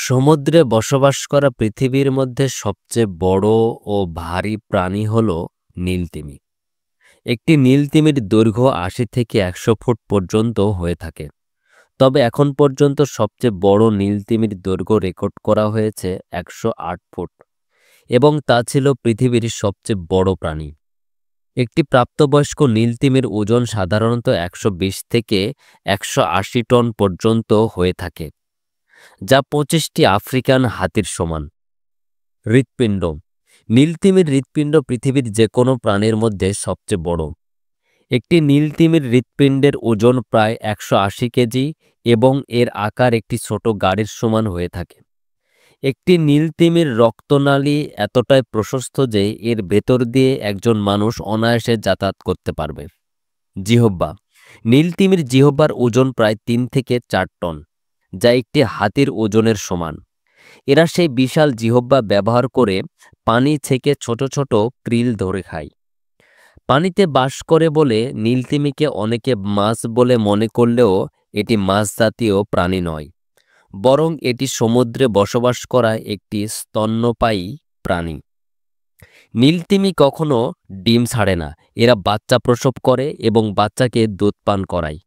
সমুদ্রে বসবাস করা পৃথিবীর মধ্যে সবচেয়ে বড় ও ভারী প্রাণী হল নীলতিমি। একটি নীলতিমির দৈর্ঘ্য ৮০ থেকে ১০০ ফুট পর্যন্ত হয়ে থাকে। তবে এখন পর্যন্ত সবচেয়ে বড় নীলতিমির দৈর্ঘ্য রেকর্ড করা হয়েছে ১০৮ ফুট এবং তা ছিল পৃথিবীর সবচেয়ে বড় প্রাণী। একটি প্রাপ্তবয়স্ক নীলতিমির ওজন সাধারণত ১২০ থেকে ১৮০ টন পর্যন্ত হয়ে থাকে, যা ২৫টি আফ্রিকান হাতির সমান। হৃৎপিণ্ড। নীলতিমির হৃৎপিণ্ড পৃথিবীর যে কোনো প্রাণীর মধ্যে সবচেয়ে বড়। একটি নীলতিমির হৃৎপিণ্ডের ওজন প্রায় ১৮০ কেজি এবং এর আকার একটি ছোট গাড়ির সমান হয়ে থাকে। একটি নীলতিমির রক্তনালী এতটাই প্রশস্ত যে এর ভেতর দিয়ে একজন মানুষ অনায়াসে যাতায়াত করতে পারবে। জিহ্বা। নীলতিমির জিহ্বার ওজন প্রায় ৩ থেকে ৪ টন, যা একটি হাতির ওজনের সমান। এরা সেই বিশাল জিহ্বা ব্যবহার করে পানি থেকে ছোট ছোট krill ধরে খায়। পানিতে বাস করে বলে নীলতিমিকে অনেকে মাছ বলে মনে করলেও এটি মাছ জাতীয় প্রাণী নয়, বরং এটি সমুদ্রে বসবাস করা একটি স্তন্যপায়ী প্রাণী। নীলতিমি কখনো ডিম ছাড়ে না, এরা বাচ্চা প্রসব করে এবং বাচ্চাকে দুধ পান করায়।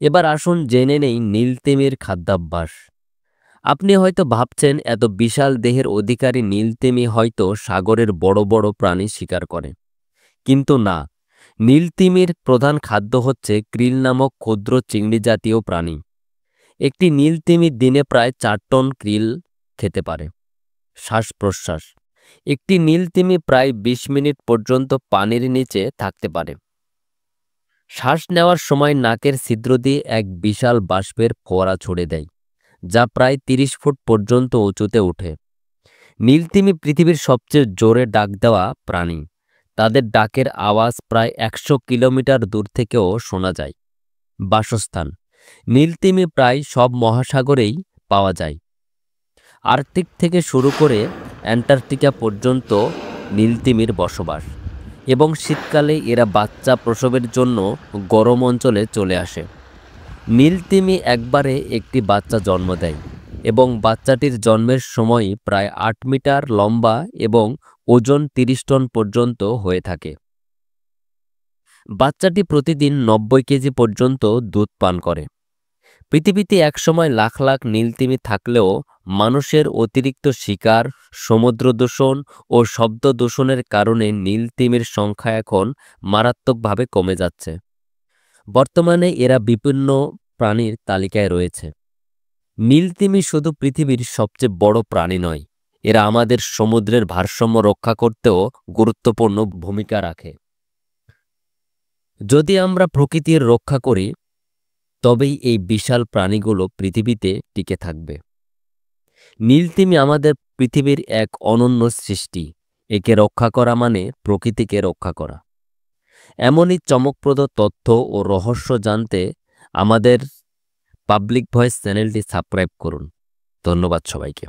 এবার আসুন জেনে নেই নীলতিমির খাদ্যাভ্যাস। আপনি হয়তো ভাবছেন এত বিশাল দেহের অধিকারী নীলতিমি হয়তো সাগরের বড় বড় প্রাণী শিকার করে, কিন্তু না। নীলতিমির প্রধান খাদ্য হচ্ছে krill নামক ক্ষুদ্র চিংড়ি জাতীয় প্রাণী। একটি নীলতিমি দিনে প্রায় ৪ টন krill খেতে পারে। শ্বাস প্রশ্বাস। একটি নীলতিমি প্রায় ২০ মিনিট পর্যন্ত পানির নিচে থাকতে পারে। শ্বাস নেওয়ার সময় নাকের ছিদ্র দিয়ে এক বিশাল বাষ্পের ফোয়ারা ছড়ে দেয়, যা প্রায় ৩০ ফুট পর্যন্ত উঁচুতে ওঠে। নীলতিমি পৃথিবীর সবচেয়ে জোরে ডাক দেওয়া প্রাণী। তাদের ডাকের আওয়াজ প্রায় ১০০ কিলোমিটার দূর থেকেও শোনা যায়। বাসস্থান। নীলতিমি প্রায় সব মহাসাগরেই পাওয়া যায়। আর্কটিক থেকে শুরু করে অ্যান্টার্কটিকা পর্যন্ত নীলতিমির বসবাস, এবং শীতকালে এরা বাচ্চা প্রসবের জন্য গরম অঞ্চলে চলে আসে। নীলতিমি একবারে একটি বাচ্চা জন্ম দেয় এবং বাচ্চাটির জন্মের সময় প্রায় ৮ মিটার লম্বা এবং ওজন ৩০ টন পর্যন্ত হয়ে থাকে। বাচ্চাটি প্রতিদিন ৯০ কেজি পর্যন্ত দুধ পান করে। পৃথিবীতে একসময় লাখ লাখ নীলতিমি থাকলেও মানুষের অতিরিক্ত শিকার, সমুদ্র দূষণ ও শব্দ দূষণের কারণে নীলতিমির সংখ্যা এখন মারাত্মকভাবে কমে যাচ্ছে। বর্তমানে এরা বিপন্ন প্রাণীর তালিকায় রয়েছে। নীলতিমি শুধু পৃথিবীর সবচেয়ে বড় প্রাণী নয়, এরা আমাদের সমুদ্রের ভারসাম্য রক্ষা করতেও গুরুত্বপূর্ণ ভূমিকা রাখে। যদি আমরা প্রকৃতির রক্ষা করি, তবেই এই বিশাল প্রাণীগুলো পৃথিবীতে টিকে থাকবে। নীলতিমি আমাদের পৃথিবীর এক অনন্য সৃষ্টি। একে রক্ষা করা মানে প্রকৃতিকে রক্ষা করা। এমনই চমকপ্রদ তথ্য ও রহস্য জানতে আমাদের পাবলিক ভয়েস চ্যানেলটি সাবস্ক্রাইব করুন। ধন্যবাদ সবাইকে।